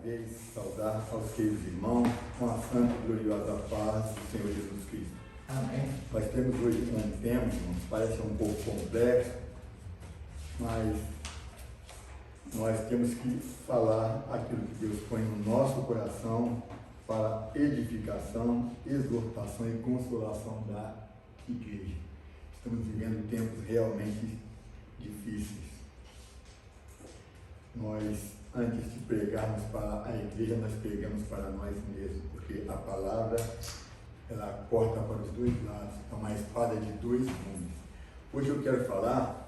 vez saudar aos queridos irmãos com a santa e gloriosa paz do Senhor Jesus Cristo. Amém. Nós temos hoje um tema, irmãos, parece um pouco complexo, mas nós temos que falar aquilo que Deus põe no nosso coração para edificação, exortação e consolação da igreja. Estamos vivendo tempos realmente difíceis. Nós, antes de pregarmos para a igreja, nós pregamos para nós mesmos, porque a palavra, ela corta para os dois lados, é uma espada de dois gumes. Hoje eu quero falar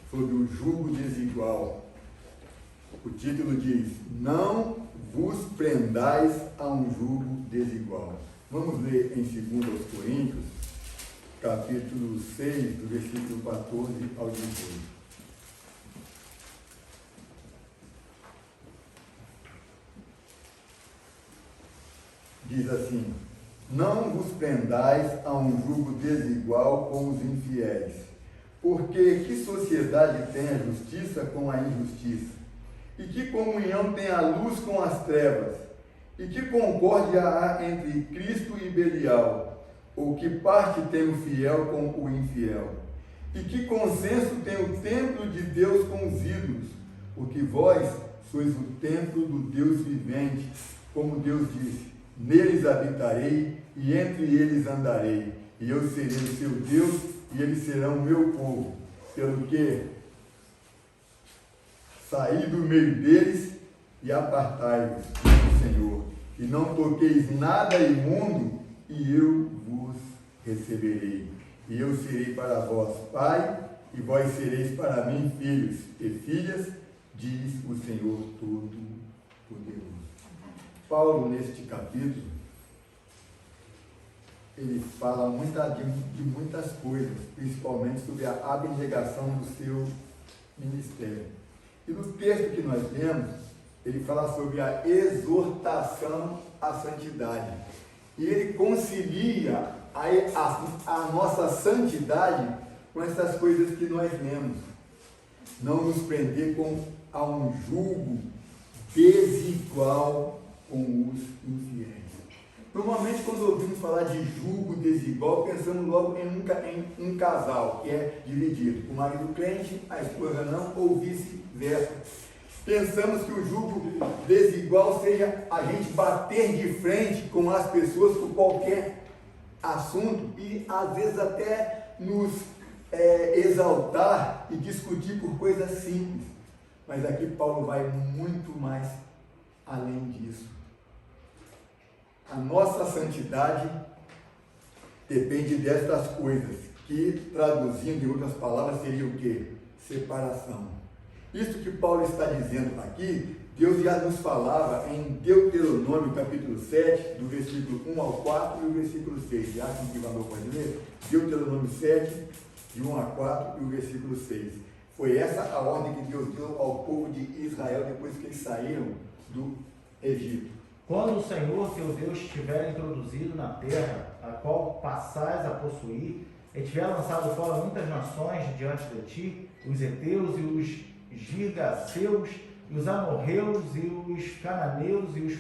sobre o jugo desigual. O título diz: não vos prendais a um jugo desigual. Vamos ler em 2 Coríntios, capítulo 6, do versículo 14 ao 18. Diz assim: não vos prendais a um jugo desigual com os infiéis, porque que sociedade tem a justiça com a injustiça? E que comunhão tem a luz com as trevas? E que concórdia há entre Cristo e Belial? Ou que parte tem o fiel com o infiel? E que consenso tem o templo de Deus com os ídolos? Porque vós sois o templo do Deus vivente, como Deus disse: neles habitarei e entre eles andarei, e eu serei o seu Deus e eles serão o meu povo. Pelo que saí do meio deles e apartai-vos, diz o Senhor, e não toqueis nada imundo, e eu vos receberei. E eu serei para vós pai, e vós sereis para mim filhos e filhas, diz o Senhor Todo-Poderoso. Paulo, neste capítulo, ele fala de muitas coisas, principalmente sobre a abnegação do seu ministério. E no texto que nós lemos, ele fala sobre a exortação à santidade. E ele concilia a nossa santidade com essas coisas que nós lemos. Não nos prender a um jugo desigual com os infiéis. Normalmente, quando ouvimos falar de jugo desigual, pensamos logo em um casal que é dividido, o marido crente, a esposa não, ou vice-versa. Pensamos que o jugo desigual seja a gente bater de frente com as pessoas por qualquer assunto e às vezes até nos exaltar e discutir por coisas simples. Mas aqui Paulo vai muito mais além disso. A nossa santidade depende destas coisas, que, traduzindo em outras palavras, seria o quê? Separação. Isso que Paulo está dizendo aqui, Deus já nos falava em Deuteronômio capítulo 7, do versículo 1 ao 4 e o versículo 6. Já que o Ivandro pode ler? Deuteronômio 7, de 1 a 4 e o versículo 6. Foi essa a ordem que Deus deu ao povo de Israel depois que eles saíram do Egito. Quando o Senhor teu Deus estiver introduzido na terra, a qual passais a possuir, e tiver lançado fora muitas nações diante de ti, os heteus e os girgaceus, e os amorreus e os cananeus e os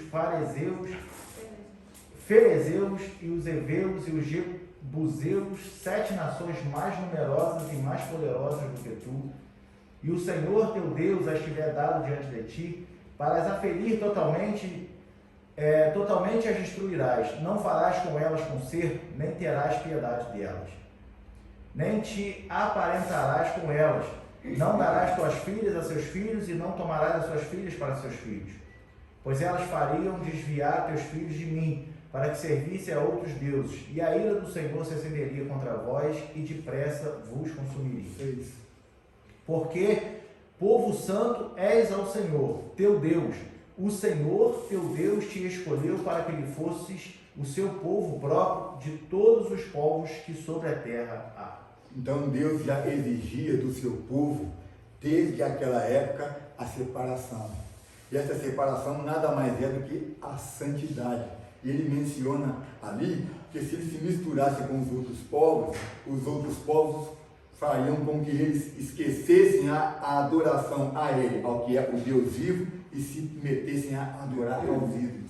ferezeus e os heveus e os jebuseus, 7 nações mais numerosas e mais poderosas do que tu, e o Senhor teu Deus as tiver dado diante de ti, para as aferir totalmente as destruirás, não farás com elas conserto, nem terás piedade delas, nem te aparentarás com elas, não darás tuas filhas a seus filhos, e não tomarás as suas filhas para seus filhos, pois elas fariam desviar teus filhos de mim, para que servissem a outros deuses, e a ira do Senhor se acenderia contra vós, e depressa vos consumiria. Porque povo santo és ao Senhor, teu Deus. O Senhor, teu Deus, te escolheu para que lhe fosses o seu povo próprio de todos os povos que sobre a terra há. Então Deus já exigia do seu povo, desde aquela época, a separação. E essa separação nada mais é do que a santidade. E ele menciona ali que se ele se misturasse com os outros povos fariam com que eles esquecessem a adoração a ele, ao que é o Deus vivo, e e se metessem a adorar aos ídolos.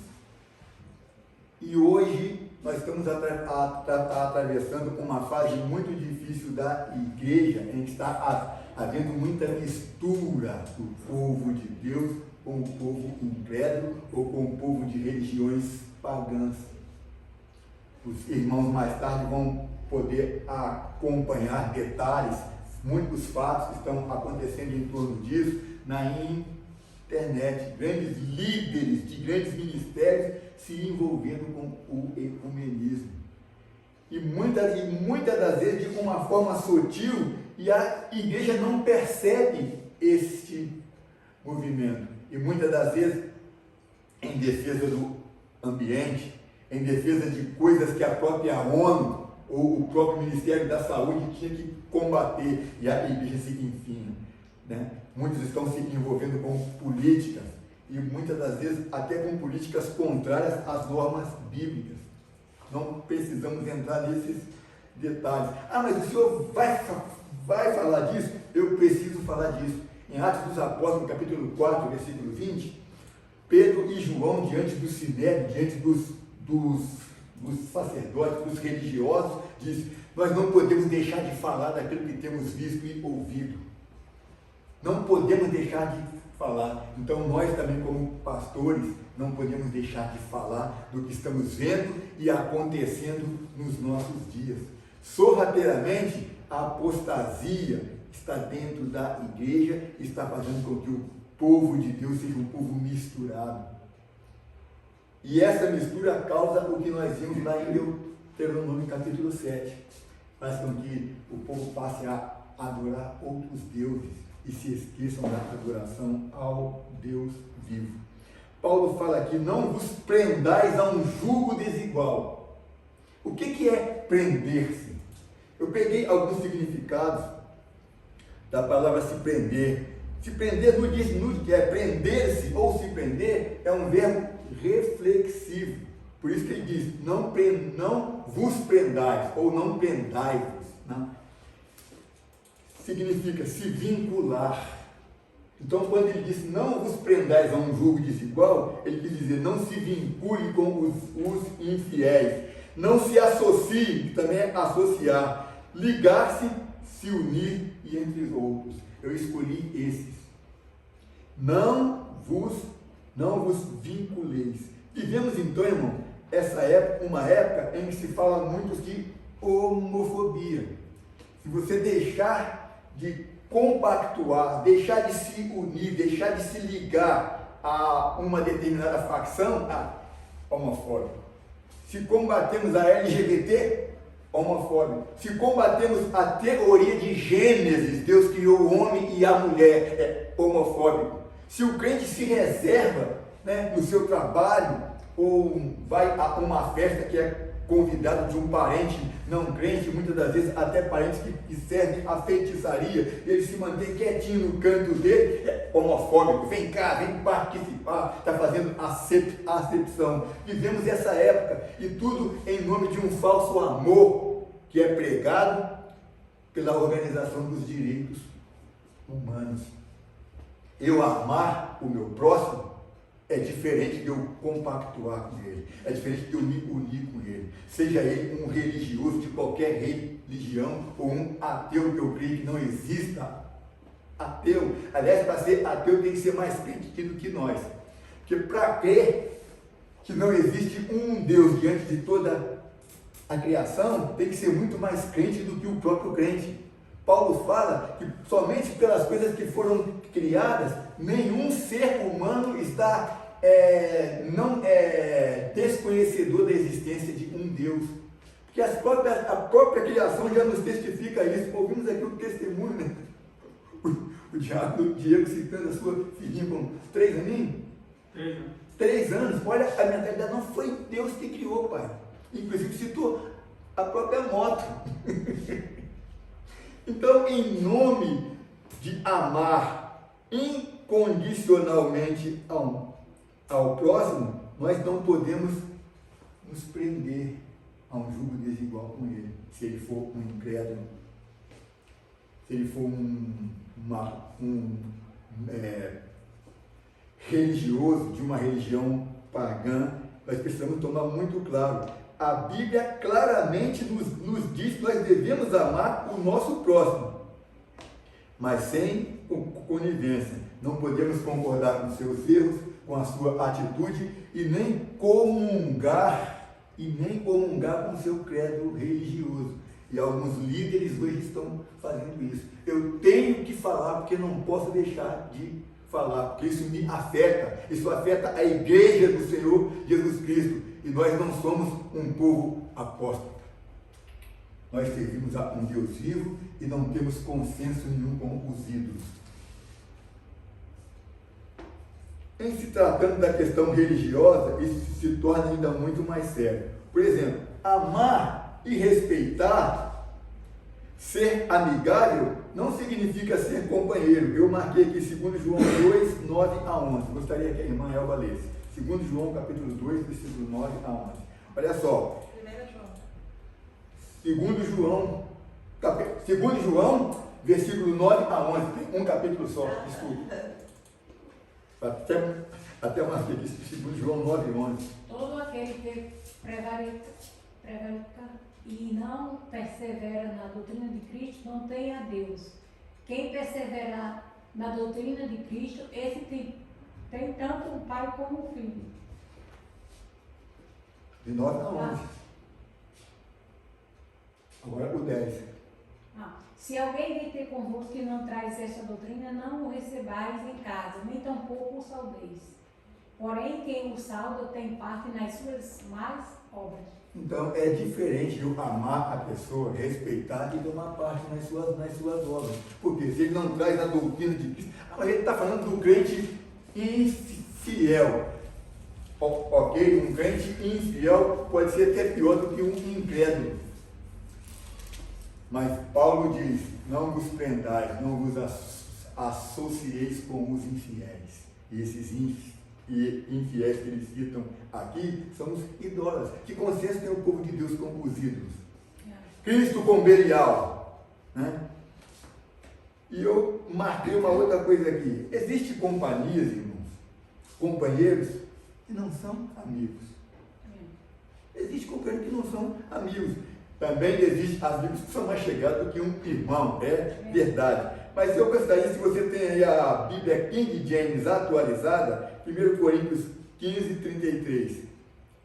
E hoje nós estamos atravessando uma fase muito difícil da igreja, em que está havendo muita mistura do povo de Deus com o povo incrédulo ou com o povo de religiões pagãs. Os irmãos mais tarde vão poder acompanhar detalhes, muitos fatos estão acontecendo em torno disso na internet, grandes líderes de grandes ministérios se envolvendo com o ecumenismo. E muitas das vezes de uma forma sutil, e a igreja não percebe este movimento. E muitas das vezes em defesa do ambiente, em defesa de coisas que a própria ONU ou o próprio Ministério da Saúde tinha que combater, e a igreja se enfia, né? Muitos estão se envolvendo com políticas, e muitas das vezes até com políticas contrárias às normas bíblicas. Não precisamos entrar nesses detalhes. Ah, mas o senhor vai falar disso? Eu preciso falar disso. Em Atos dos Apóstolos, capítulo 4, versículo 20, Pedro e João, diante do Sinédrio, diante dos sacerdotes, dos religiosos, diz: nós não podemos deixar de falar daquilo que temos visto e ouvido. Não podemos deixar de falar. Então nós também, como pastores, não podemos deixar de falar do que estamos vendo e acontecendo nos nossos dias. Sorrateiramente, a apostasia está dentro da igreja, está fazendo com que o povo de Deus seja um povo misturado. E essa mistura causa o que nós vimos lá em Deuteronômio capítulo 7. Faz com que o povo passe a adorar outros deuses e se esqueçam da adoração ao Deus vivo. Paulo fala aqui: não vos prendais a um jugo desigual. O que é prender-se? Eu peguei alguns significados da palavra se prender. Se prender no que é prender-se ou se prender é um verbo reflexivo. Por isso que ele diz: não vos prendais ou não prendai-vos. Não. Significa se vincular. Então, quando ele diz não vos prendais a um jugo desigual, ele quis dizer: não se vincule com os infiéis, não se associe, que também é associar, ligar-se, se unir e entre outros. Eu escolhi esses. Não vos vinculeis. Vivemos então, irmão, essa época, uma época em que se fala muito de homofobia. Se você deixar de compactuar, deixar de se unir, deixar de se ligar a uma determinada facção, homofóbico. Se combatemos a LGBT, homofóbico. Se combatemos a teoria de Gênesis, Deus criou o homem e a mulher, é homofóbico. Se o crente se reserva, né, no seu trabalho, ou vai a uma festa que é convidado de um parente não crente, muitas das vezes até parentes que servem a feitiçaria, ele se mantém quietinho no canto dele, é homofóbico: vem cá, vem participar, está fazendo acepção. Vivemos essa época, e tudo em nome de um falso amor que é pregado pela Organização dos Direitos Humanos. Eu amar o meu próximo é diferente de eu compactuar com ele, é diferente de eu me unir com ele, seja ele um religioso de qualquer religião ou um ateu, que eu creio que não exista ateu. Aliás, para ser ateu tem que ser mais crente do que nós, porque para crer que não existe um Deus diante de toda a criação, tem que ser muito mais crente do que o próprio crente. Paulo fala que somente pelas coisas que foram criadas, nenhum ser humano está desconhecedor da existência de um Deus. Porque a própria criação já nos testifica isso. Ouvimos aqui o testemunho, né? O Diego citando a sua filhinha com 3 aninhos? 3 anos. Olha, a mentalidade: não foi Deus que criou, pai. Inclusive citou a própria moto. Então, em nome de amar incondicionalmente ao próximo, nós não podemos nos prender a um jugo desigual com ele. Se ele for um incrédulo, se ele for um religioso de uma religião pagã, nós precisamos tomar muito claro. A Bíblia claramente nos diz que nós devemos amar o nosso próximo, mas sem conivência. Não podemos concordar com seus erros, com a sua atitude e nem comungar com o seu credo religioso. E alguns líderes hoje estão fazendo isso. Eu tenho que falar porque não posso deixar de falar, porque isso me afeta. Isso afeta a igreja do Senhor Jesus Cristo. E nós não somos um povo apóstata. Nós servimos a um Deus vivo e não temos consenso nenhum com os ídolos. Em se tratando da questão religiosa, isso se torna ainda muito mais sério. Por exemplo, amar e respeitar, ser amigável, não significa ser companheiro. Eu marquei aqui 2 João 2, 9 a 11. Gostaria que a irmã Elba lesse. 2 João, capítulo 2, versículo 9 a 11. Olha só. 2 João, versículo 9 a 11. Tem um capítulo só, desculpa. Até marquei aqui, 2 João 9 e 11. Todo aquele que prevarica e não persevera na doutrina de Cristo não tem a Deus. Quem perseverar na doutrina de Cristo, esse tem tanto o Pai como o Filho. De 9 a 11. Agora o 10. Se alguém vem ter convosco que não traz esta doutrina, não o recebais em casa, nem tampouco o saudeis. Porém, quem o salda tem parte nas suas más obras. Então, é diferente eu amar a pessoa, respeitar e tomar parte nas suas obras. Porque se ele não traz a doutrina de Cristo, mas ele está falando do crente infiel. Ok, um crente infiel pode ser até pior do que um incrédulo. Mas Paulo diz, não vos prendais, não vos associeis com os infiéis. E esses infiéis que eles citam aqui são os idólatras. Que consenso tem o povo de Deus com os ídolos? Cristo com Belial. Né? E eu marquei uma outra coisa aqui. Existem companhias, irmãos, companheiros que não são amigos. Existem companheiros que não são amigos. Também existem amigos que são mais chegados do que um irmão, é verdade. Mas eu gostaria, se você tem aí a Bíblia King James atualizada, 1 Coríntios 15, 33.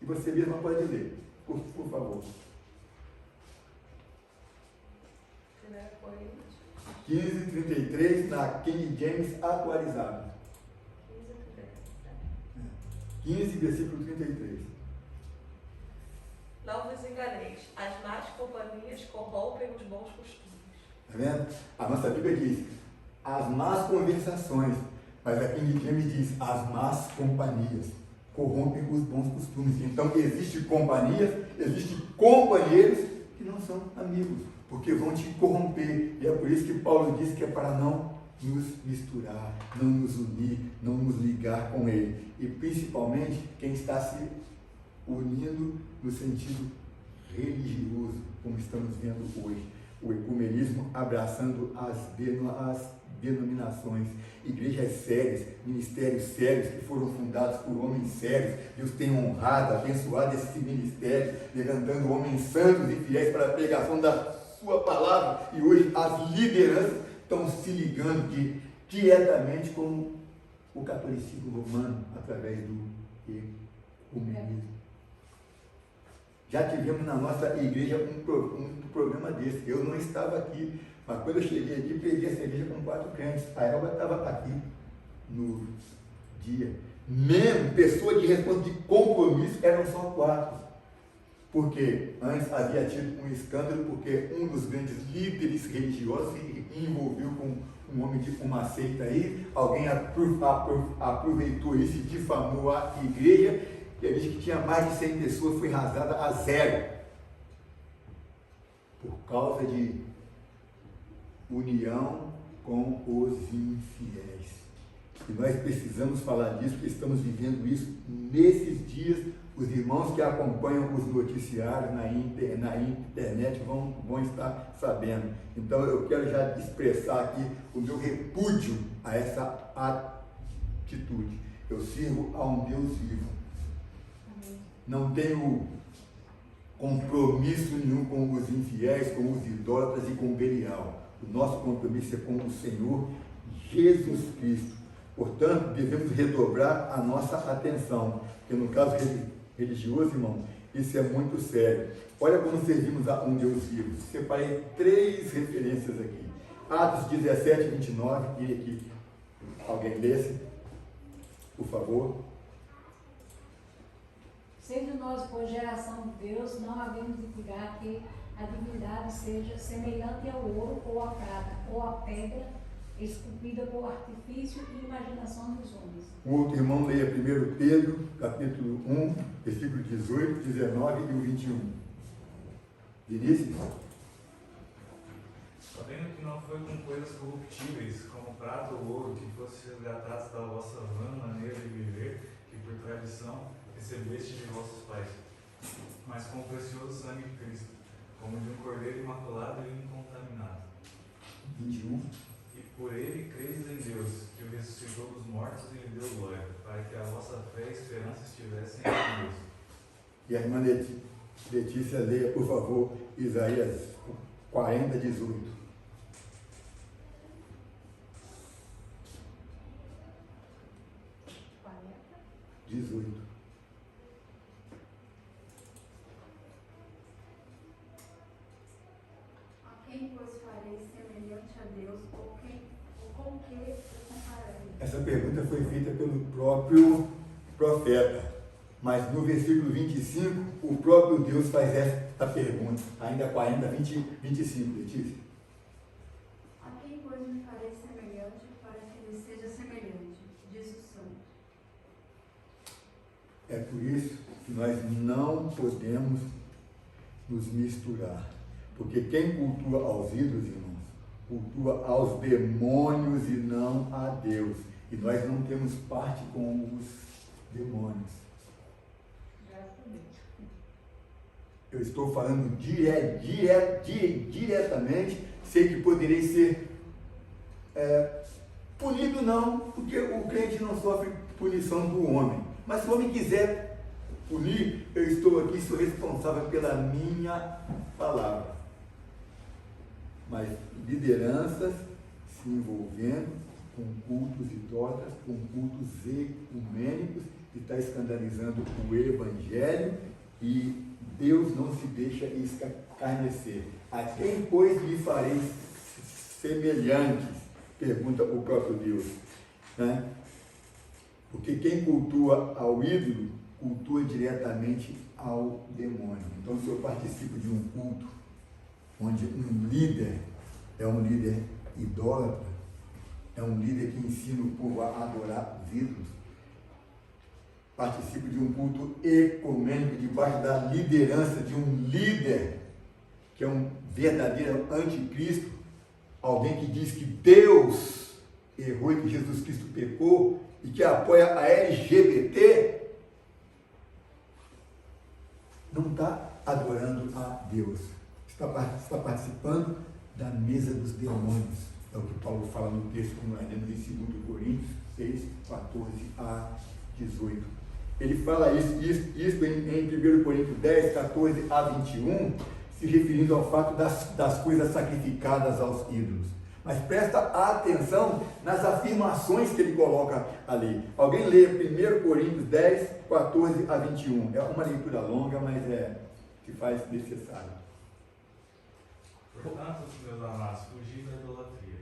E você mesmo pode ler, por favor. 15, 33 na King James atualizada. 15, versículo 33. Não vos enganeis, as más companhias corrompem os bons costumes. Está vendo? A nossa Bíblia diz as más conversações, mas a King James diz as más companhias corrompem os bons costumes. Então existem companhias, existem companheiros que não são amigos, porque vão te corromper. E é por isso que Paulo diz que é para não nos misturar, não nos unir, não nos ligar com ele. E principalmente quem está se unindo no sentido religioso, como estamos vendo hoje. O ecumenismo abraçando as denominações, igrejas sérias, ministérios sérios que foram fundados por homens sérios. Deus tem honrado, abençoado esse ministério, levantando homens santos e fiéis para a pregação da sua palavra. E hoje as lideranças estão se ligando diretamente com o catolicismo romano através do ecumenismo. Já tivemos na nossa igreja um programa desse. Eu não estava aqui, mas quando eu cheguei aqui, peguei essa igreja com 4 crentes. A Elba estava aqui no dia. Mesmo pessoa de resposta de compromisso eram só 4. Porque antes havia tido um escândalo, porque um dos grandes líderes religiosos se envolveu com um homem de uma seita aí. Alguém aproveitou isso e difamou a igreja. Ele disse que tinha mais de 100 pessoas, foi rasgada a 0. Por causa de união com os infiéis. E nós precisamos falar disso, porque estamos vivendo isso nesses dias. Os irmãos que acompanham os noticiários na internet vão estar sabendo. Então eu quero já expressar aqui o meu repúdio a essa atitude. Eu sirvo a um Deus vivo. Amém. Não tenho compromisso nenhum com os infiéis, com os idólatras e com Belial. O nosso compromisso é com o Senhor Jesus Cristo. Portanto, devemos redobrar a nossa atenção, porque no caso religioso, irmão, isso é muito sério. Olha como servimos a um Deus vivo. Separei 3 referências aqui. Atos 17, 29, queria que alguém lesse, por favor. Sendo nós, por geração de Deus, não havemos de cuidar que a divindade seja semelhante ao ouro ou à prata, ou à pedra, esculpida por artifício e imaginação dos homens. Um outro irmão leia 1 Pedro, capítulo 1, versículo 18, 19 e o 21. Vinícius? Sabendo que não foi com coisas corruptíveis, como prata ou ouro, que fosse resgatados da vossa vã maneira de viver, que por tradição recebeste de vossos pais, mas com o precioso sangue de Cristo, como de um cordeiro imaculado e incontaminado. 21. E por ele credes em Deus, que o ressuscitou dos mortos e lhe deu glória, para que a vossa fé e esperança estivessem em Deus. E a irmã Letícia leia, por favor, Isaías 40, 18. 18. A quem, pois, farei semelhante a Deus, ou com que o compararei? Essa pergunta foi feita pelo próprio profeta, mas no versículo 25, o próprio Deus faz esta pergunta, ainda 40, 25, Letícia. A quem, pois, me farei semelhante, para que lhe seja semelhante? Diz o santo. É por isso que nós não podemos nos misturar, porque quem cultua aos ídolos, irmãos, cultua aos demônios e não a Deus, e nós não temos parte com os demônios. Eu estou falando diretamente, sei que poderei ser punido não, porque o crente não sofre punição do homem. Mas se o homem quiser punir, eu estou aqui, sou responsável pela minha palavra. Mas lideranças se envolvendo com cultos idólatras, com cultos ecumênicos, que está escandalizando o Evangelho, e Deus não se deixa escarnecer. A quem, pois, lhe farei semelhantes? Pergunta o próprio Deus. Né? Porque quem cultua ao ídolo, cultua diretamente ao demônio. Então, se eu participo de um culto onde um líder é um líder idólatra, é um líder que ensina o povo a adorar os ídolos, participo de um culto ecumênico debaixo da liderança de um líder que é um verdadeiro anticristo, alguém que diz que Deus errou e que Jesus Cristo pecou e que apoia a LGBT, não está adorando a Deus, está participando da mesa dos demônios. É o que Paulo fala no texto que nós lemos em 2 Coríntios 6, 14 a 18. Ele fala isso em 1 Coríntios 10, 14 a 21, se referindo ao fato das coisas sacrificadas aos ídolos. Mas presta atenção nas afirmações que ele coloca ali. Alguém lê 1 Coríntios 10, 14 a 21. É uma leitura longa, mas se faz necessário. Portanto, meus amados, fugi da idolatria.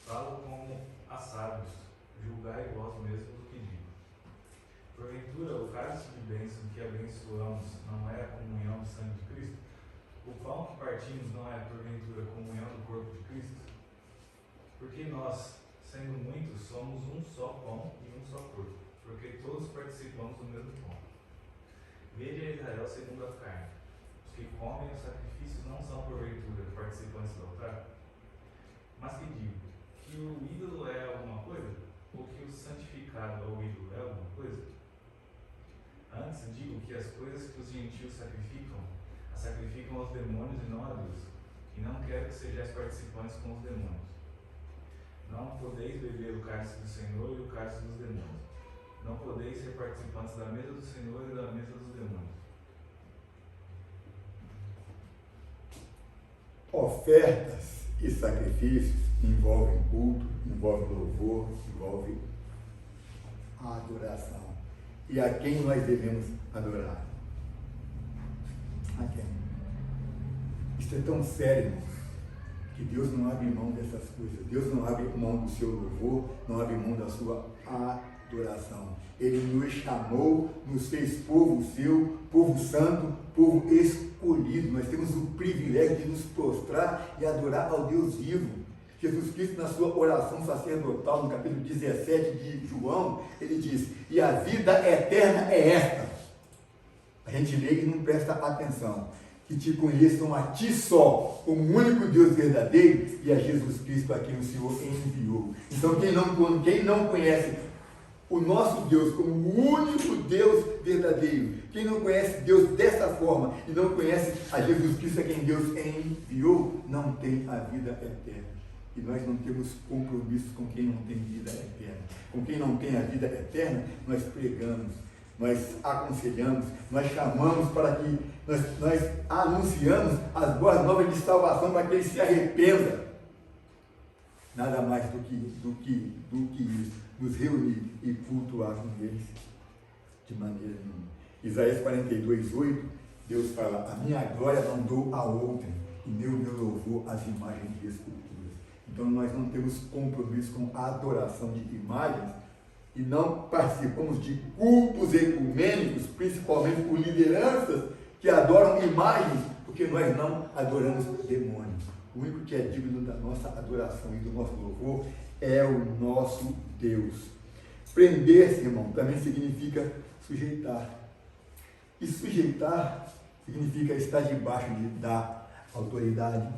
Falo como a sábios, julgai vós mesmos o que digo. Porventura, o cálice de bênção que abençoamos não é a comunhão do sangue de Cristo? O pão que partimos não é, porventura, a comunhão do corpo de Cristo? Porque nós, sendo muitos, somos um só pão e um só corpo, porque todos participamos do mesmo pão. Vede a Israel segundo a carne. Os que comem os sacrifícios não são, porventura, participantes do altar? Mas que digo? Que o ídolo é alguma coisa? Ou que o santificado ao ídolo é alguma coisa? Antes digo que as coisas que os gentios sacrificam, as sacrificam aos demônios e não a Deus. E não quero que sejais participantes com os demônios. Não podeis beber o cálice do Senhor e o cálice dos demônios. Não podeis ser participantes da mesa do Senhor e da mesa dos demônios. Ofertas e sacrifícios envolvem culto, envolvem louvor, envolvem a adoração. E a quem nós devemos adorar? A quem? Isso é tão sério, irmãos, que Deus não abre mão dessas coisas. Deus não abre mão do seu louvor, não abre mão da sua adoração. Ele nos chamou, nos fez povo seu, povo santo, povo escolhido. Nós temos o privilégio de nos prostrar e adorar ao Deus vivo. Jesus Cristo, na sua oração sacerdotal, no capítulo 17 de João, ele diz: e a vida eterna é esta. A gente lê e não presta atenção. Que te conheçam a ti só, como o único Deus verdadeiro, e a Jesus Cristo a quem o Senhor enviou. Então, quem não conhece o nosso Deus como o único Deus verdadeiro, quem não conhece Deus dessa forma e não conhece a Jesus Cristo a quem Deus enviou, não tem a vida eterna. E nós não temos compromisso com quem não tem vida eterna. Com quem não tem a vida eterna, nós pregamos, nós aconselhamos, nós chamamos para que nós anunciamos as boas novas de salvação para que ele se arrependa. Nada mais do que isso, nos reunir e cultuar com eles de maneira nenhuma. Isaías 42:8, Deus fala: a minha glória não dou a outrem, e nem o meu louvor às imagens de esculturas. Então nós não temos compromisso com a adoração de imagens e não participamos de cultos ecumênicos, principalmente por lideranças que adoram imagens, porque nós não adoramos demônios. O único que é digno da nossa adoração e do nosso louvor é o nosso Deus. Prender-se, irmão, também significa sujeitar. E sujeitar significa estar debaixo da autoridade.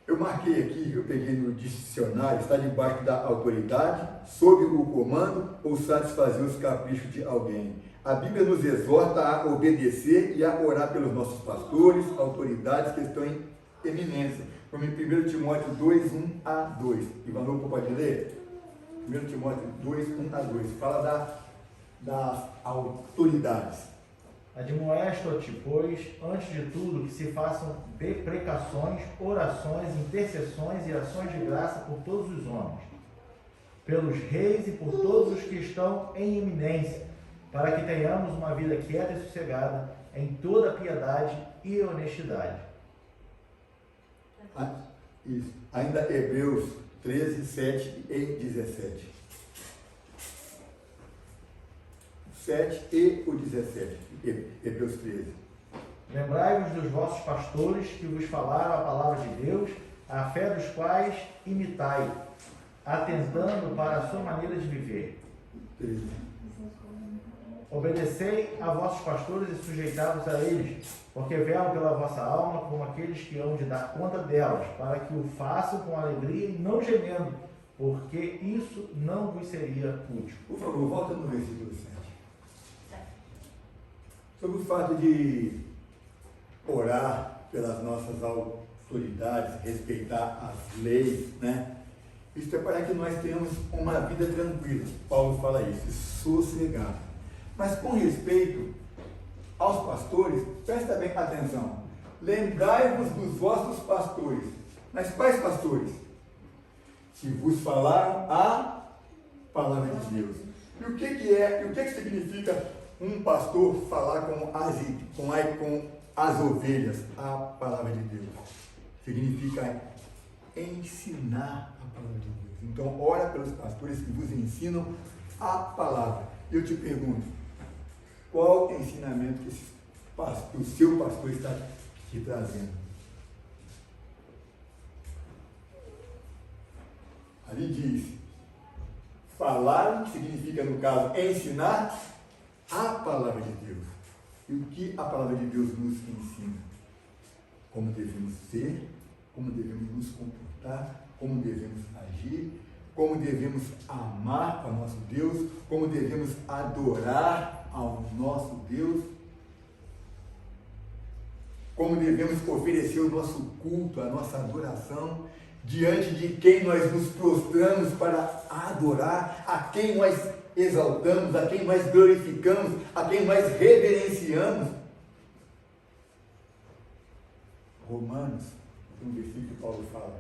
Eu marquei aqui, eu peguei no dicionário, está debaixo da autoridade, sob o comando ou satisfazer os caprichos de alguém. A Bíblia nos exorta a obedecer e a orar pelos nossos pastores, autoridades que estão em eminência. Como em 1 Timóteo 2:1-2. Ivanildo, pode ler? 1 Timóteo 2:1-2. Fala das autoridades. Admoesto-te, pois, antes de tudo, que se façam deprecações, orações, intercessões e ações de graça por todos os homens, pelos reis e por todos os que estão em eminência, para que tenhamos uma vida quieta e sossegada, em toda piedade e honestidade. Isso. Ainda Hebreus 13, 7 e 17. 7 e o 17. Hebreus 13. Lembrai-vos dos vossos pastores que vos falaram a palavra de Deus, a fé dos quais imitai, atentando para a sua maneira de viver. 13. Obedecei a vossos pastores e sujeitai-vos a eles, porque velam pela vossa alma como aqueles que hão de dar conta delas, para que o façam com alegria e não gemendo, porque isso não vos seria útil. Por favor, volta no versículo 7. Sobre o fato de orar pelas nossas autoridades, respeitar as leis, né? Isso é para que nós tenhamos uma vida tranquila. Paulo fala isso, sossegado. Mas com respeito aos pastores, presta bem atenção. Lembrai-vos dos vossos pastores. Mas quais pastores? Que vos falaram a palavra de Deus. E o que significa um pastor falar com as ovelhas a palavra de Deus? Significa ensinar a palavra de Deus. Então, ora pelos pastores que vos ensinam a palavra. Eu te pergunto, qual ensinamento que o seu pastor está te trazendo? Ali diz, falar significa, no caso, ensinar a palavra de Deus. E o que a palavra de Deus nos ensina? Como devemos ser, como devemos nos comportar, como devemos agir, como devemos amar ao nosso Deus, como devemos adorar ao nosso Deus, como devemos oferecer o nosso culto, a nossa adoração. diante de quem nós nos prostramos para adorar, a quem nós exaltamos, a quem nós glorificamos, a quem nós reverenciamos. Romanos, um versículo que Paulo fala,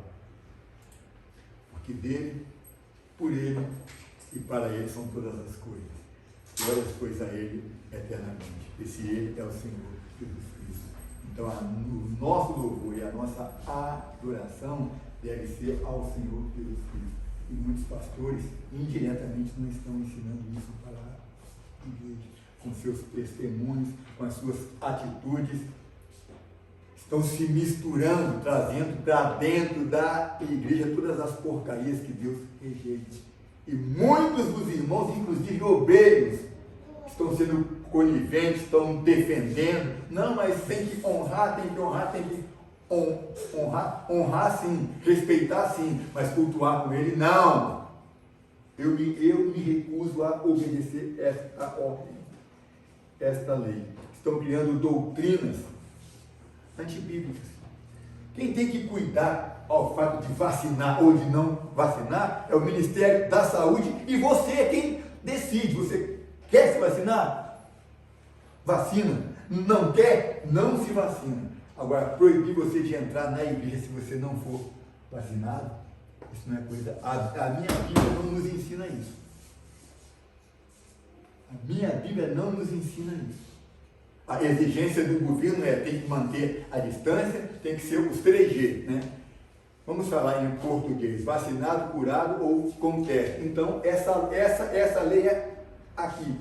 porque dele, por ele e para ele são todas as coisas. Glórias, pois, a ele eternamente. Esse ele é o Senhor Jesus Cristo. Então, o nosso louvor e a nossa adoração deve ser ao Senhor Jesus Cristo. E muitos pastores, indiretamente, não estão ensinando isso para a igreja, com seus testemunhos, com as suas atitudes, estão se misturando, trazendo para dentro da igreja todas as porcarias que Deus rejeita. E muitos dos irmãos, inclusive obreiros, estão sendo coniventes, estão defendendo. Não, mas tem que honrar, honrar sim, respeitar sim, mas cultuar com ele, não. Eu me recuso a obedecer esta ordem, esta lei. Estão criando doutrinas antibíblicas. Quem tem que cuidar ao fato de vacinar ou de não vacinar é o Ministério da Saúde, e você é quem decide. Você quer se vacinar? Vacina. Não quer? Não se vacina. Agora, proibir você de entrar na igreja se você não for vacinado, isso não é coisa. A minha Bíblia não nos ensina isso. A minha Bíblia não nos ensina isso. A exigência do governo tem que manter a distância, tem que ser os 3G, né? Vamos falar em português: vacinado, curado ou com teste. Então, essa lei é aqui.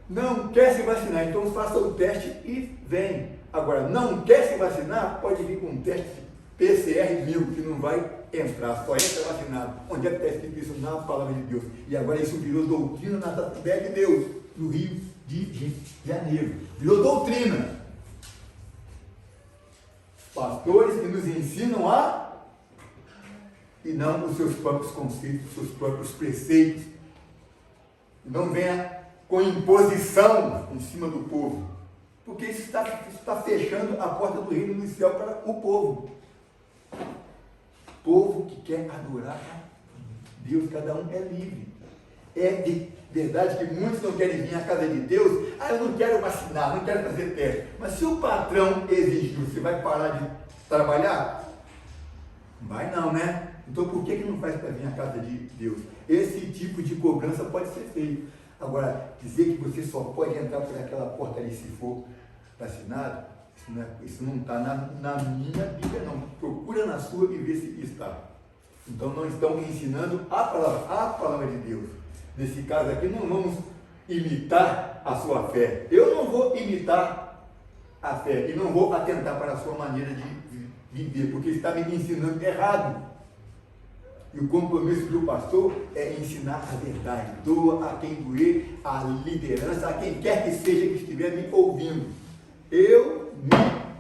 Não quer se vacinar, então faça o teste e vem. Agora, não quer se vacinar, pode vir com um teste PCR 1000, que não vai entrar, só entra vacinado. Onde é que está escrito isso? Na palavra de Deus. E agora isso virou doutrina na Assembleia de Deus, no Rio de Janeiro. Virou doutrina. Pastores que nos ensinam e não os seus próprios conceitos, os seus próprios preceitos. Não venha com imposição em cima do povo, porque isso está fechando a porta do reino do céu para o povo. Povo que quer adorar a Deus, cada um é livre. É de verdade que muitos não querem vir à casa de Deus. Eu não quero vacinar, não quero fazer teste. Mas se o patrão exigir, você vai parar de trabalhar? Vai não, né? Então por que não faz para vir à casa de Deus? Esse tipo de cobrança pode ser feito. Agora, dizer que você só pode entrar por aquela porta ali se for vacinado, isso não está na minha Bíblia, não. Procura na sua e vê se está. Então não estão ensinando a palavra de Deus. Nesse caso aqui, não vamos imitar a sua fé. Eu não vou imitar a fé e não vou atentar para a sua maneira de viver, porque está me ensinando errado. E o compromisso do pastor é ensinar a verdade. Doa a quem doer, a liderança, a quem quer que seja que estiver me ouvindo. Eu me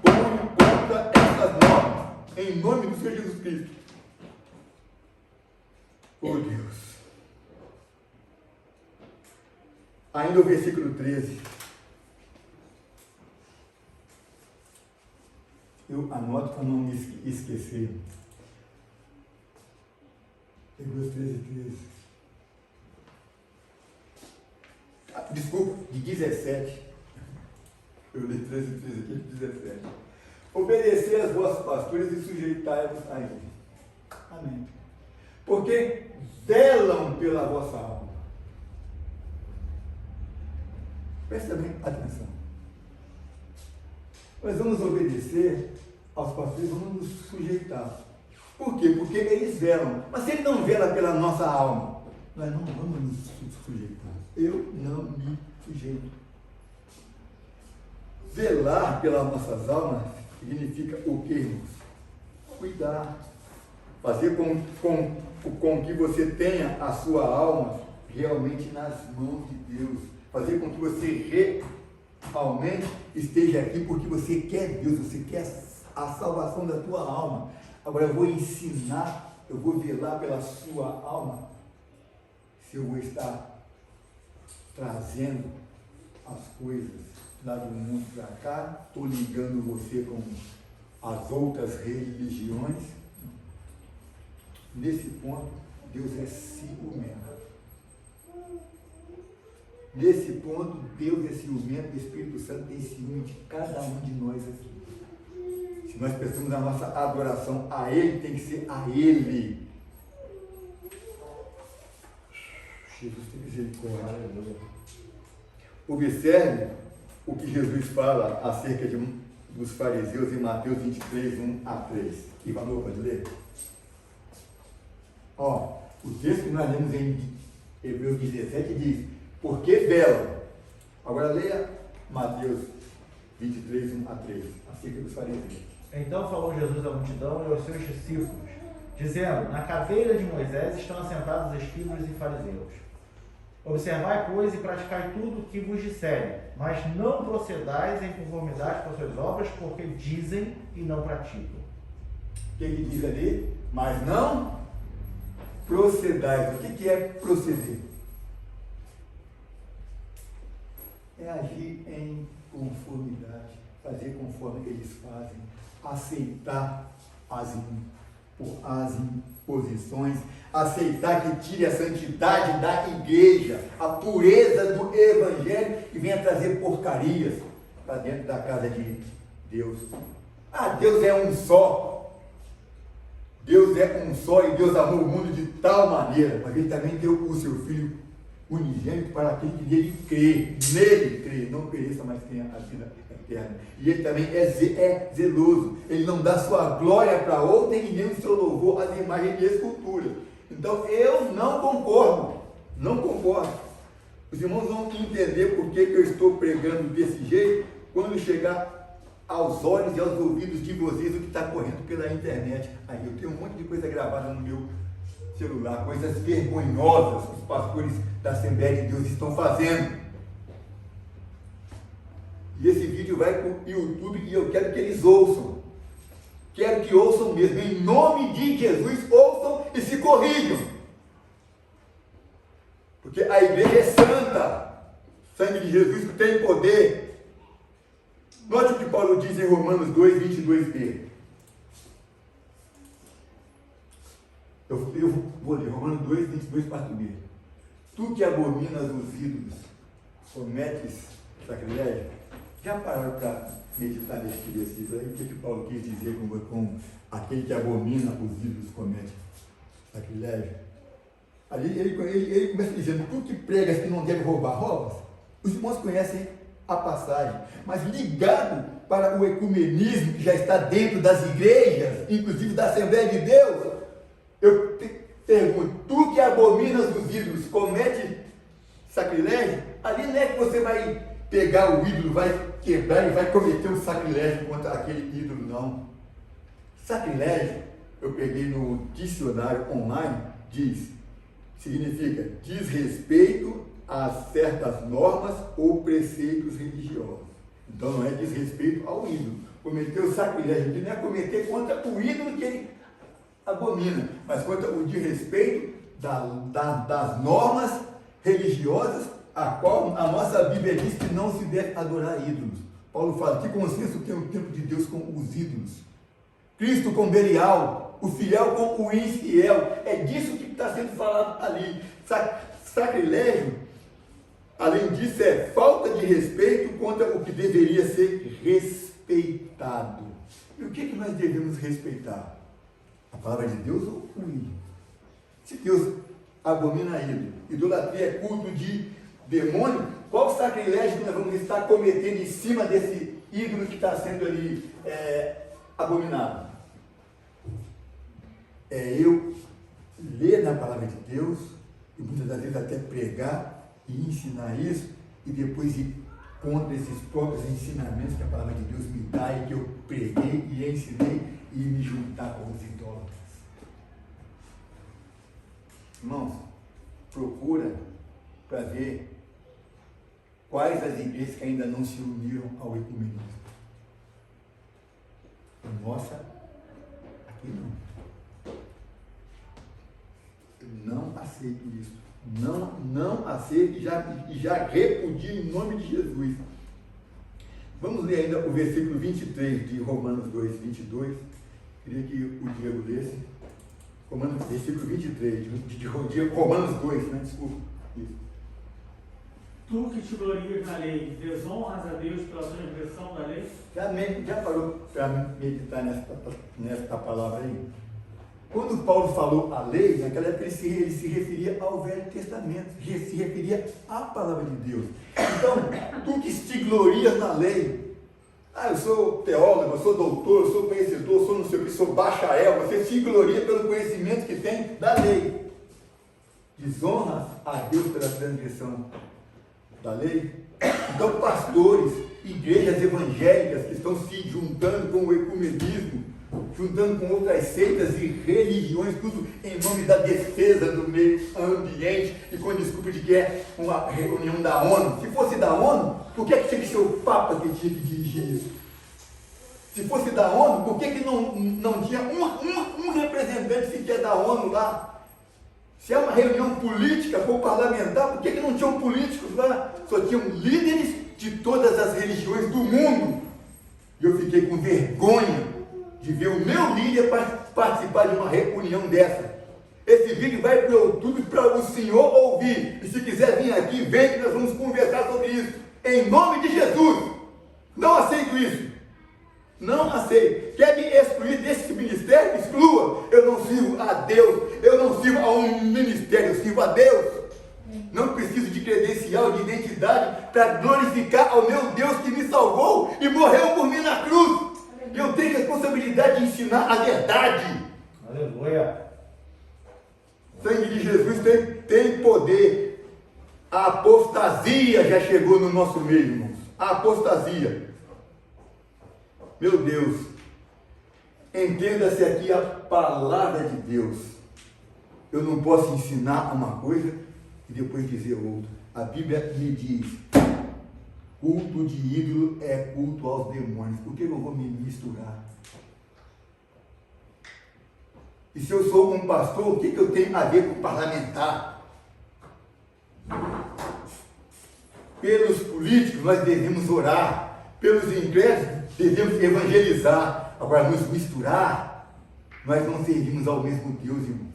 ponho contra essas normas, em nome do Senhor Jesus Cristo. Oh Deus. Ainda o versículo 13. Eu anoto para não me esquecer. Hebreus 13. Desculpa, de 17. Eu li 13 aqui, 17. Obedecer aos vossos pastores e sujeitai-vos a eles. Amém. Porque zelam pela vossa alma. Presta bem atenção. Nós vamos obedecer aos pastores, vamos nos sujeitar. Por quê? Porque eles velam. Mas se ele não vela pela nossa alma, nós não vamos nos sujeitar. Eu não me sujeito. Velar pelas nossas almas significa o quê, irmãos? Cuidar. Fazer com que você tenha a sua alma realmente nas mãos de Deus. Fazer com que você realmente esteja aqui porque você quer Deus, você quer a salvação da tua alma. Agora eu vou ensinar, eu vou velar pela sua alma, se eu vou estar trazendo as coisas lá do mundo para cá, estou ligando você com as outras religiões, nesse ponto, Deus é ciumento. Nesse ponto, Deus é ciumento, o Espírito Santo tem ciúme de cada um de nós aqui. Se nós prestamos a nossa adoração a Ele, tem que ser a Ele. Jesus tem misericórdia. Observe o que Jesus fala acerca dos fariseus em Mateus 23, 1 a 3. Ivanor, pode ler? Ó, o texto que nós lemos em Hebreus 17 diz: porque velam. Agora leia Mateus 23, 1 a 3, acerca dos fariseus. Então falou Jesus à multidão e aos seus discípulos, dizendo: na cadeira de Moisés estão assentados escribas e fariseus. Observai, pois, e praticai tudo o que vos disserem, mas não procedais em conformidade com as suas obras, porque dizem e não praticam. O que ele diz ali? Mas não procedais. O que é proceder? É agir em conformidade, fazer conforme eles fazem, aceitar as imposições, aceitar que tire a santidade da igreja, a pureza do evangelho e venha trazer porcarias para dentro da casa de Deus. Ah, Deus é um só. Deus é um só e Deus amou o mundo de tal maneira, mas Ele também deu o seu Filho unigênito para aquele que nele crê, não pereça, mas tenha a vida eterna. E Ele também é zeloso, Ele não dá sua glória para outrem e nem o seu louvor às imagens de escultura. Então eu não concordo. Os irmãos vão entender por que eu estou pregando desse jeito quando chegar aos olhos e aos ouvidos de vocês o que está correndo pela internet. Aí eu tenho um monte de coisa gravada no meu celular, coisas vergonhosas que os pastores da Assembleia de Deus estão fazendo. E esse vídeo vai para o YouTube e eu quero que eles ouçam. Quero que ouçam mesmo, em nome de Jesus, ouçam e se corrijam. Porque a igreja é santa. Sangue de Jesus que tem poder. Note o que Paulo diz em Romanos 2, 22b. Eu vou ler Romanos 2, 22, parte B. Tu que abominas os ídolos, cometes sacrilégio. Já pararam para meditar nesse versículo aí? O que Paulo quis dizer com aquele que abomina os ídolos, comete sacrilégio? Ali ele começa dizendo: tu que pregas que não deve roubar, roubas. Os irmãos conhecem a passagem, mas ligado para o ecumenismo que já está dentro das igrejas, inclusive da Assembleia de Deus, eu pergunto: tu que abominas os ídolos, comete sacrilégio? Ali não é que você vai pegar o ídolo, vai quebrar e vai cometer um sacrilégio contra aquele ídolo, não. Sacrilégio, eu peguei no dicionário online, significa desrespeito a certas normas ou preceitos religiosos. Então não é desrespeito ao ídolo. Cometer o sacrilégio aqui não é cometer contra o ídolo que ele abomina, mas contra o desrespeito das normas religiosas, a qual a nossa Bíblia diz que não se deve adorar ídolos. Paulo fala: que consenso tem o templo de Deus com os ídolos? Cristo com Belial, o fiel com o infiel. É disso que está sendo falado ali. Sacrilégio, além disso, é falta de respeito contra o que deveria ser respeitado. E o que nós devemos respeitar? A palavra de Deus ou o ídolo? Se Deus abomina ídolo, idolatria é culto de demônio, qual sacrilégio que nós vamos estar cometendo em cima desse ídolo que está sendo ali abominado? É eu ler na palavra de Deus e muitas das vezes até pregar e ensinar isso e depois ir contra esses próprios ensinamentos que a palavra de Deus me dá e que eu preguei e ensinei e me juntar com os idólatras. Irmãos, procura para ver quais as igrejas que ainda não se uniram ao ecumenismo. Nossa, aqui não. Eu não aceito isso. Não aceito e já repudio em nome de Jesus. Vamos Vamos ler ainda o versículo 23 de Romanos 2, 22. Queria que o Diego lesse. Versículo 23 de Romanos 2, né? Desculpa. Isso. Tu que te glorias na lei, desonras a Deus pela transgressão da lei? Já parou para meditar nesta palavra aí? Quando Paulo falou a lei, naquela época ele se referia ao Velho Testamento, se referia à palavra de Deus. Então, tu que te glorias na lei, eu sou teólogo, eu sou doutor, eu sou conhecedor, eu sou não sei o que, sou bacharel, você se gloria pelo conhecimento que tem da lei. Desonras a Deus pela transgressão da lei. Então, pastores, igrejas evangélicas que estão se juntando com o ecumenismo, juntando com outras seitas e religiões, tudo em nome da defesa do meio ambiente e com desculpa de que é uma reunião da ONU. Se fosse da ONU, por que tinha que ser o Papa que tinha que dirigir isso? Se fosse da ONU, por que não tinha um representante sequer da ONU lá? Se é uma reunião política ou parlamentar, por que não tinham políticos lá? Só tinham líderes de todas as religiões do mundo. E eu fiquei com vergonha de ver o meu líder participar de uma reunião dessa. Esse vídeo vai para o YouTube para o senhor ouvir. E se quiser vir aqui, vem que nós vamos conversar sobre isso. Em nome de Jesus. Não aceito isso. Não aceito. Quer me excluir desse ministério? Exclua. Eu não sirvo a Deus. Eu não sirvo a um ministério. Eu sirvo a Deus. Não preciso de credencial, de identidade para glorificar ao meu Deus que me salvou e morreu por mim na cruz. Eu tenho a responsabilidade de ensinar a verdade. Aleluia. O sangue de Jesus tem poder. A apostasia já chegou no nosso meio, irmãos. A apostasia. Meu Deus. Entenda-se aqui a palavra de Deus. Eu não posso ensinar uma coisa e depois dizer outra. A Bíblia me diz: culto de ídolo é culto aos demônios. Por que eu vou me misturar? E se eu sou um pastor, o que eu tenho a ver com parlamentar? Pelos políticos nós devemos orar. Pelos ingressos devemos evangelizar. Agora, nos misturar, nós não servimos ao mesmo Deus, irmãos.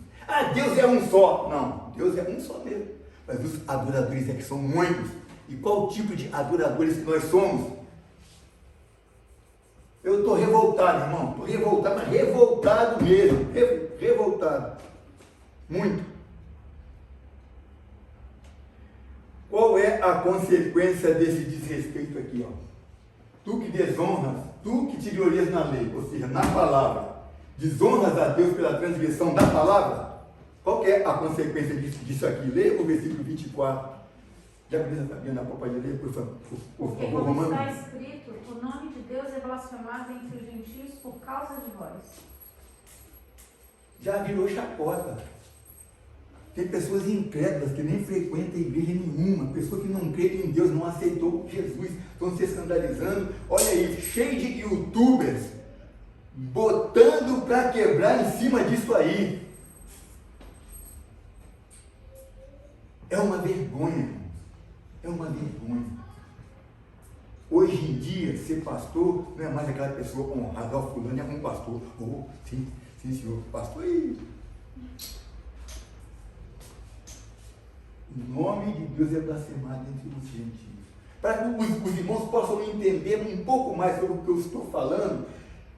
Deus é um só. Não, Deus é um só mesmo. Mas os adoradores é que são muitos. E qual tipo de adoradores que nós somos? Eu estou revoltado, irmão. Estou revoltado, mas revoltado mesmo. Revoltado. Muito. Qual é a consequência desse desrespeito aqui? Tu que desonras, tu que te glorias na lei, ou seja, na palavra, desonras a Deus pela transgressão da palavra? Qual que é a consequência disso aqui? Leia o versículo 24. Já precisa saber na pode ler, por favor. Porque como está escrito, o nome de Deus é blasfemado entre os gentios por causa de vós. Já virou chacota. Tem pessoas incrédulas que nem frequentam igreja nenhuma, pessoa que não crê em Deus, não aceitou Jesus, estão se escandalizando. Olha aí, cheio de youtubers botando para quebrar em cima disso aí. É uma vergonha, irmãos. É uma vergonha. Hoje em dia, ser pastor não é mais aquela pessoa honrada. Fulano é um pastor. Sim, senhor, pastor aí. O nome de Deus é blasfemado entre os gentios. Para que os irmãos possam entender um pouco mais sobre o que eu estou falando,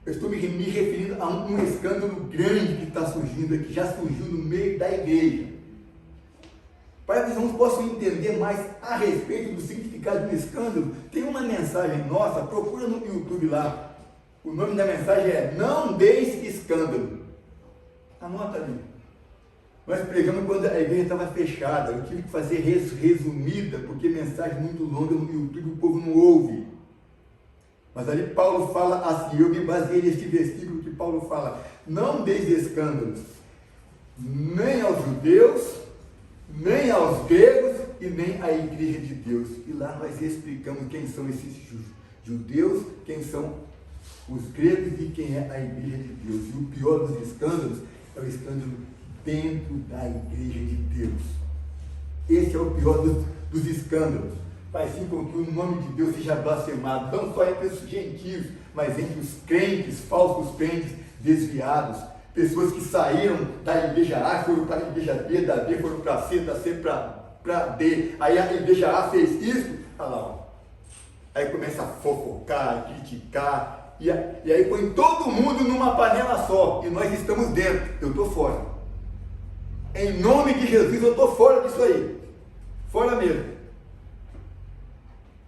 eu estou me referindo a um escândalo grande que está surgindo aqui, já surgiu no meio da igreja. Para que os irmãos possam entender mais a respeito do significado do escândalo, tem uma mensagem nossa, procura no YouTube lá. O nome da mensagem é Não Deis Escândalo. Anota ali. Nós pregamos quando a igreja estava fechada. Eu tive que fazer resumida, porque mensagem muito longa no YouTube o povo não ouve. Mas ali Paulo fala assim, eu me baseei neste versículo que Paulo fala: não deis escândalos, nem aos judeus, nem aos gregos e nem à igreja de Deus. E lá nós explicamos quem são esses judeus, quem são os gregos e quem é a igreja de Deus. E o pior dos escândalos é o escândalo dentro da igreja de Deus. Esse é o pior dos escândalos. faz sim com que o nome de Deus seja blasfemado, não só entre os gentios, mas entre os crentes, falsos crentes, desviados, pessoas que saíram da igreja A, foram para a igreja B, da B foram para C, da C para D, aí a igreja A fez isso, olha lá, ó. Aí começa a fofocar, a criticar, e aí põe todo mundo numa panela só, e nós estamos dentro, eu estou fora. Em nome de Jesus eu estou fora disso aí, fora mesmo.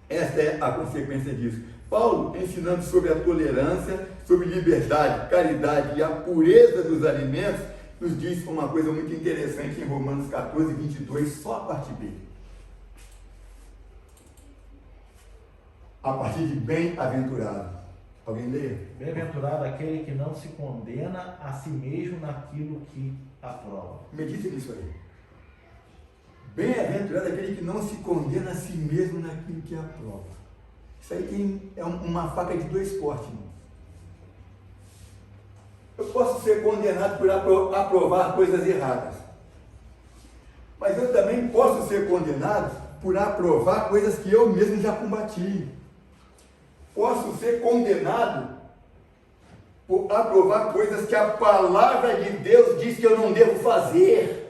Essa é a consequência disso. Paulo, ensinando sobre a tolerância, sobre liberdade, caridade e a pureza dos alimentos, nos diz uma coisa muito interessante em Romanos 14, 22, só a parte B. A partir de bem-aventurado. Alguém leia? Bem-aventurado aquele que não se condena a si mesmo naquilo que aprova. Medite nisso aí. Bem-aventurado aquele que não se condena a si mesmo naquilo que aprova. Isso aí é uma faca de dois cortes, irmão. Eu posso ser condenado por aprovar coisas erradas. Mas eu também posso ser condenado por aprovar coisas que eu mesmo já combati. Posso ser condenado por aprovar coisas que a palavra de Deus diz que eu não devo fazer.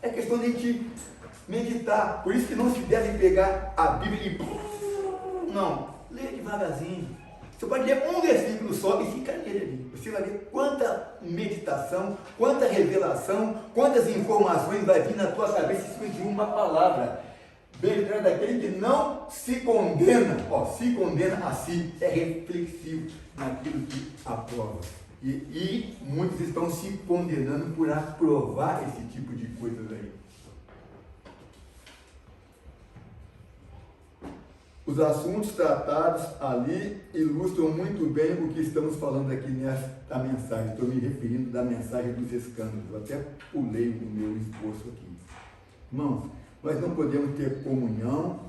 É questão de a gente meditar. Por isso que não se deve pegar a Bíblia e... Não, leia devagarzinho. Você pode ler um versículo só e fica nele ali. Você vai ver quanta meditação, quanta revelação, quantas informações vai vir na tua cabeça em cima de uma palavra. Bem-aventurado daquele que não se condena, se condena a si, é reflexivo naquilo que aprova. E muitos estão se condenando por aprovar esse tipo de coisas aí. Os assuntos tratados ali ilustram muito bem o que estamos falando aqui nesta mensagem. Estou me referindo da mensagem dos escândalos. Eu até pulei o meu esboço aqui. Irmãos, nós não podemos ter comunhão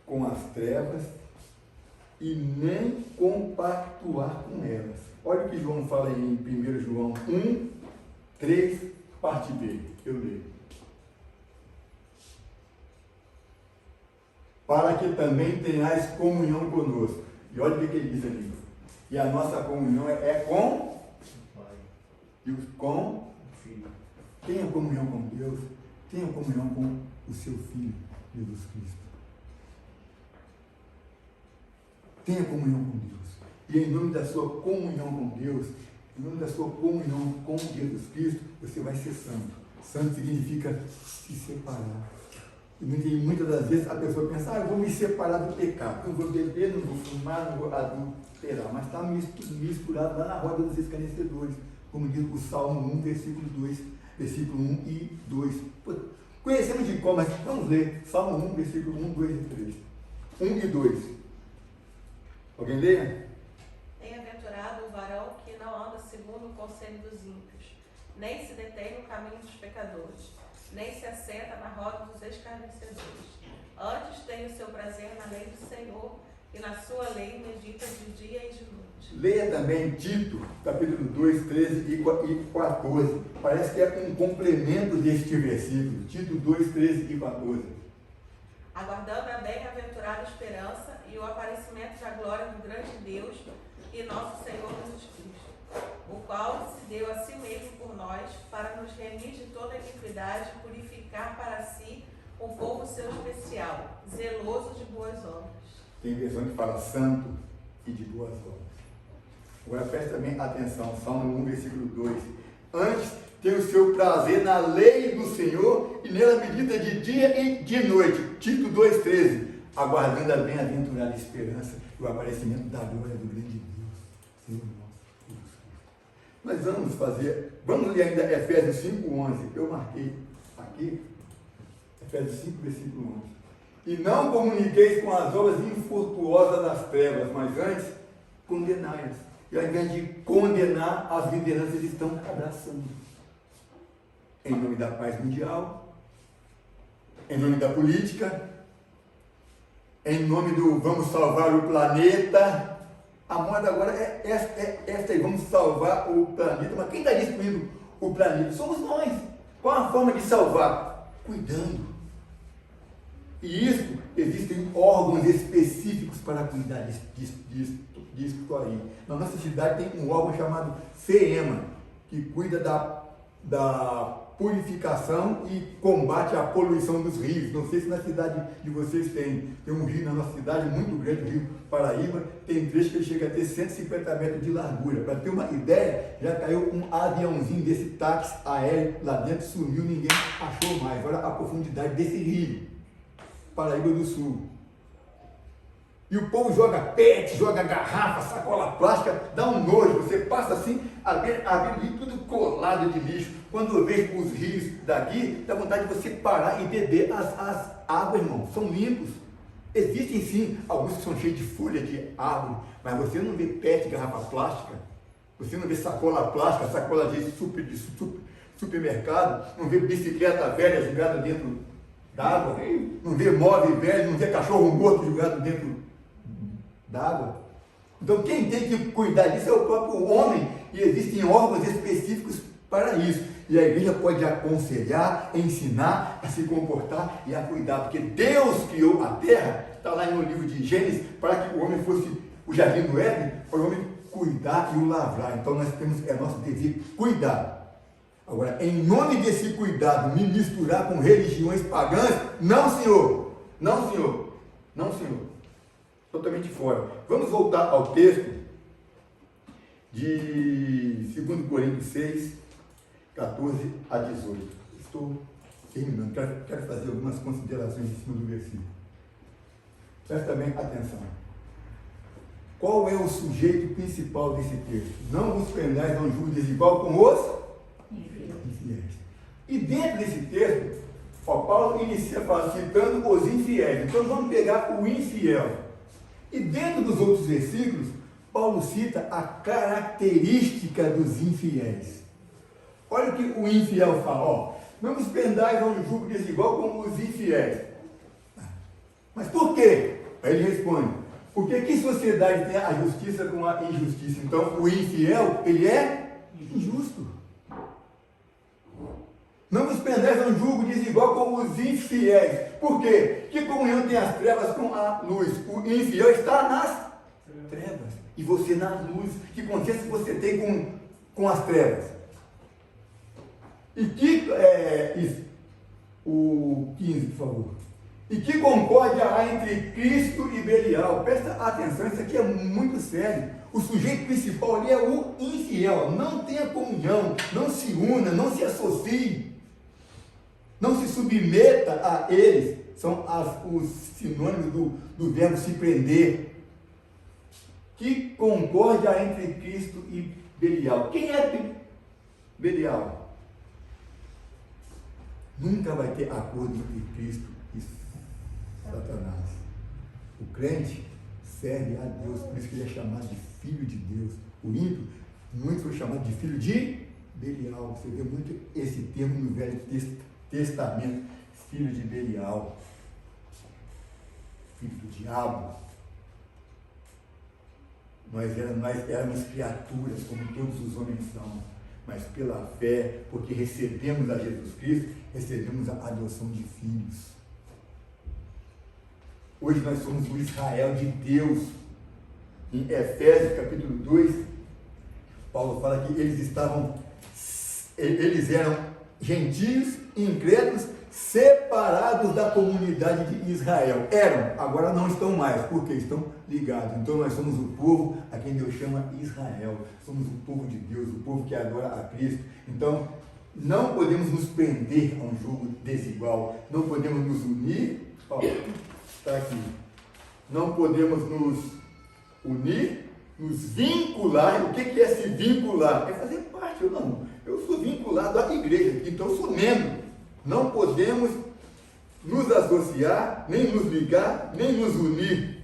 com as trevas e nem compactuar com elas. Olha o que João fala em 1 João 1, 3, parte B. Eu leio. Para que também tenhais comunhão conosco. E olha o que ele diz ali. E a nossa comunhão é com o Pai. E com o Filho. Tenha comunhão com Deus, tenha comunhão com o seu Filho, Jesus Cristo. Tenha comunhão com Deus. E em nome da sua comunhão com Deus, em nome da sua comunhão com Jesus Cristo, você vai ser santo. Santo significa se separar. E muitas das vezes a pessoa pensa, eu vou me separar do pecado, não vou beber, não vou fumar, não vou adulterar, mas está misturado lá na roda dos escarnecedores, como diz o Salmo 1, versículo 2, versículo 1 e 2. Conhecemos de cor, mas vamos ler Salmo 1, versículo 1, 2 e 3. 1 e 2. Alguém leia? Bem-aventurado o varão que não anda segundo o conselho dos ímpios, nem se detém no caminho dos pecadores, nem se assenta na roda dos escarnecedores. Antes tem o seu prazer na lei do Senhor, e na sua lei medita de dia e de noite. Leia também Tito, capítulo 2, 13 e 14. Parece que é um complemento deste versículo. Tito 2, 13 e 14. Aguardando a bem-aventurada esperança e o aparecimento da glória do grande Deus e nosso Senhor Jesus Cristo, o qual se deu a si mesmo por nós, para nos remir de toda iniquidade e purificar para si um povo seu especial, zeloso de boas obras. Tem versão que fala santo e de boas obras. Agora preste também atenção, Salmo 1, versículo 2. Antes tem o seu prazer na lei do Senhor e nela medita de dia e de noite. Tito 2, 13. Aguardando a bem-aventurada esperança e o aparecimento da glória do grande Deus, Senhor nosso. Nós vamos ler ainda Efésios 5, 11. Eu marquei aqui, Efésios 5, versículo 11. E não comuniqueis com as obras infrutuosas das trevas, mas antes condenai-as. E ao invés de condenar, as lideranças estão abraçando. Em nome da paz mundial, em nome da política, em nome do vamos salvar o planeta. A moda agora é esta aí, vamos salvar o planeta. Mas quem está destruindo o planeta? Somos nós. Qual a forma de salvar? Cuidando E isso, existem órgãos específicos para cuidar disso aí. Na nossa cidade tem um órgão chamado CEMA, que cuida da purificação e combate à poluição dos rios. Não sei se na cidade de vocês tem um rio na nossa cidade muito grande, o Rio Paraíba, tem trecho que ele chega a ter 150 metros de largura. Para ter uma ideia, já caiu um aviãozinho desse táxi aéreo lá dentro, sumiu, ninguém achou mais. Olha a profundidade desse rio, Paraíba do Sul. E o povo joga pet, joga garrafa, sacola plástica, dá um nojo. Você passa assim, a ver tudo colado de lixo. Quando eu vejo os rios daqui, dá vontade de você parar e beber as águas, irmão. São limpos. Existem sim alguns que são cheios de folha de árvore, mas você não vê pet, garrafa plástica. Você não vê sacola plástica, sacola de supermercado. Não vê bicicleta velha jogada dentro d'água. Não vê móvel velho, não vê cachorro morto jogado dentro d'água. Então quem tem que cuidar disso é o próprio homem, e existem órgãos específicos para isso. E a igreja pode aconselhar, ensinar a se comportar e a cuidar, porque Deus criou a terra, está lá no livro de Gênesis, para que o homem fosse o jardim do Éden, para o homem cuidar e o lavrar. Então é nosso dever cuidar. Agora, em nome desse cuidado, me misturar com religiões pagãs, não, senhor, não, senhor, não, senhor. Totalmente fora. Vamos voltar ao texto de 2 Coríntios 6, 14 a 18. Estou terminando, quero fazer algumas considerações em cima do versículo. Presta bem atenção. Qual é o sujeito principal desse texto? Não vos prendais a um jugo desigual com os infiéis. E dentro desse texto, Paulo inicia citando os infiéis. Então vamos pegar o infiel. E dentro dos outros versículos, Paulo cita a característica dos infiéis. Olha o que o infiel fala, não vos prendais a um jugo desigual como os infiéis. Mas por quê? Aí ele responde, porque que sociedade tem a justiça com a injustiça? Então o infiel, ele é injusto. Não vos prendais a um jugo desigual como os infiéis. Por quê? Que comunhão tem as trevas com a luz? O infiel está nas trevas. E você na luz. Que consciência você tem com as trevas? E que, o 15, por favor. E que concórdia há entre Cristo e Belial? Presta atenção, isso aqui é muito sério. O sujeito principal ali é o infiel. Não tenha comunhão, não se una, não se associe. Não se submeta a eles. São os sinônimos do verbo se prender. Que concórdia entre Cristo e Belial? Quem é Belial? Nunca vai ter acordo entre Cristo e Satanás. O crente serve a Deus, por isso que ele é chamado de filho de Deus. O ímpio, muito foi chamado de filho de Belial. Você vê muito esse termo no Velho Testamento, filho de Belial, filho do diabo. Nós éramos criaturas, como todos os homens são, mas pela fé, porque recebemos a Jesus Cristo, recebemos a adoção de filhos. Hoje nós somos o Israel de Deus. Em Efésios capítulo 2, Paulo fala que eles eram gentios, incrédulos, separados da comunidade de Israel. Eram, agora não estão mais, porque estão ligados. Então nós somos o povo a quem Deus chama Israel. Somos o povo de Deus, o povo que adora a Cristo. Então, não podemos nos prender a um jugo desigual. Não podemos nos unir. Está aqui. Não podemos nos unir, nos vincular. O que é se vincular? É fazer parte ou não. Eu sou vinculado à igreja, então eu sou membro. Não podemos nos associar, nem nos ligar, nem nos unir.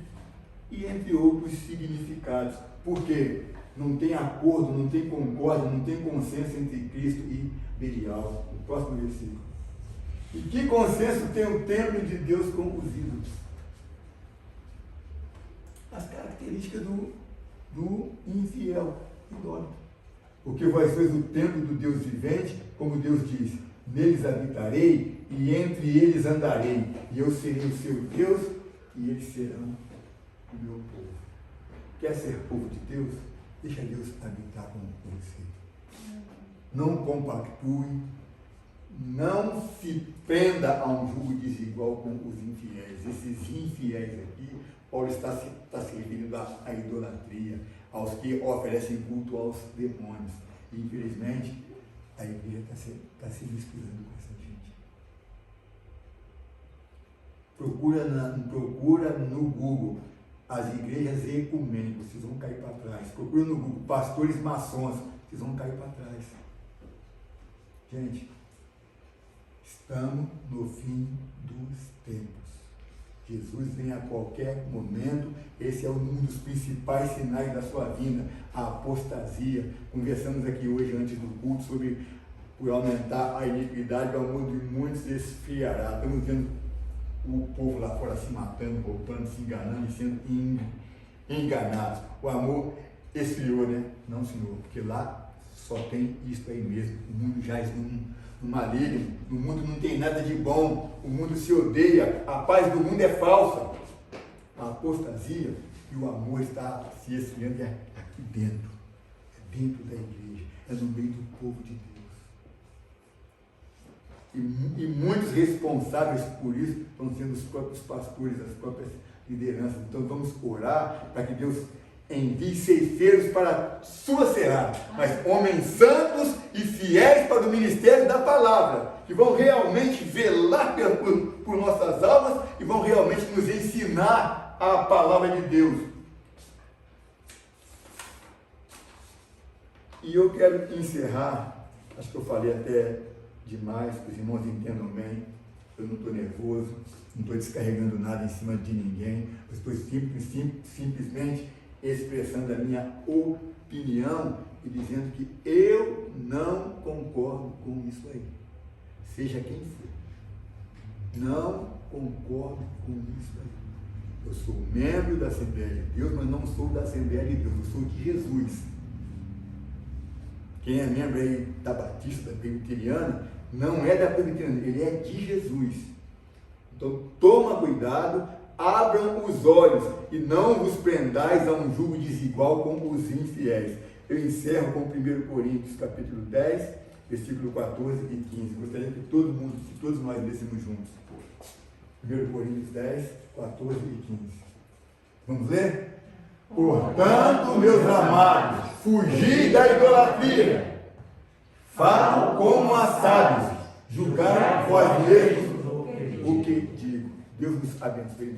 E entre outros significados. Porque não tem acordo, não tem concórdia, não tem consenso entre Cristo e Belial. O próximo versículo. E que consenso tem o templo de Deus com os ídolos? As características do infiel, idólatra. Porque vós sois o templo do Deus vivente, como Deus disse, neles habitarei e entre eles andarei, e eu serei o seu Deus, e eles serão o meu povo. Quer ser povo de Deus? Deixa Deus habitar com você. Não compactue, não se prenda a um jugo desigual com os infiéis. Esses infiéis aqui, Paulo está se referindo à idolatria, aos que oferecem culto aos demônios. E, infelizmente, a igreja está se misturando com essa gente. Procura no Google as igrejas ecumênicas, vocês vão cair para trás. Procura no Google pastores maçons, vocês vão cair para trás. Gente, estamos no fim dos tempos. Jesus vem a qualquer momento. Esse é um dos principais sinais da sua vinda, a apostasia. Conversamos aqui hoje, antes do culto, sobre por aumentar a iniquidade, o amor de muitos esfriará. Estamos vendo o povo lá fora se matando, roubando, se enganando e sendo enganados. O amor esfriou, né? Não, Senhor, porque lá só tem isso aí mesmo. O mundo jaz no maligno, no mundo não tem nada de bom, o mundo se odeia, a paz do mundo é falsa. A apostasia e o amor está se esfriando aqui dentro, é dentro da igreja, é no meio do povo de Deus. E muitos responsáveis por isso estão sendo os próprios pastores, as próprias lideranças. Então vamos orar para que Deus envie ceifeiros para a sua seara, mas homens santos e fiéis para o ministério da palavra, que vão realmente velar por nossas almas e vão realmente nos ensinar a palavra de Deus. E eu quero encerrar, acho que eu falei até demais, que os irmãos entendam bem, eu não estou nervoso, não estou descarregando nada em cima de ninguém, eu estou simplesmente expressando a minha opinião e dizendo que eu não concordo com isso aí, seja quem for. Não concordo com isso aí. Eu sou membro da Assembleia de Deus, mas não sou da Assembleia de Deus, eu sou de Jesus. Quem é membro aí da Batista, da Presbiteriana, não é da Presbiteriana, ele é de Jesus. Então toma cuidado, abram os olhos e não vos prendais a um jugo desigual com os infiéis. Eu encerro com 1 Coríntios capítulo 10, versículo 14 e 15. Gostaria que todos nós lêssemos juntos. 1 Coríntios 10, 14 e 15. Vamos ler? Portanto, meus amados, fugi da idolatria. Falam como a sábios, julgai vós mesmos o que digo. Deus nos abençoe.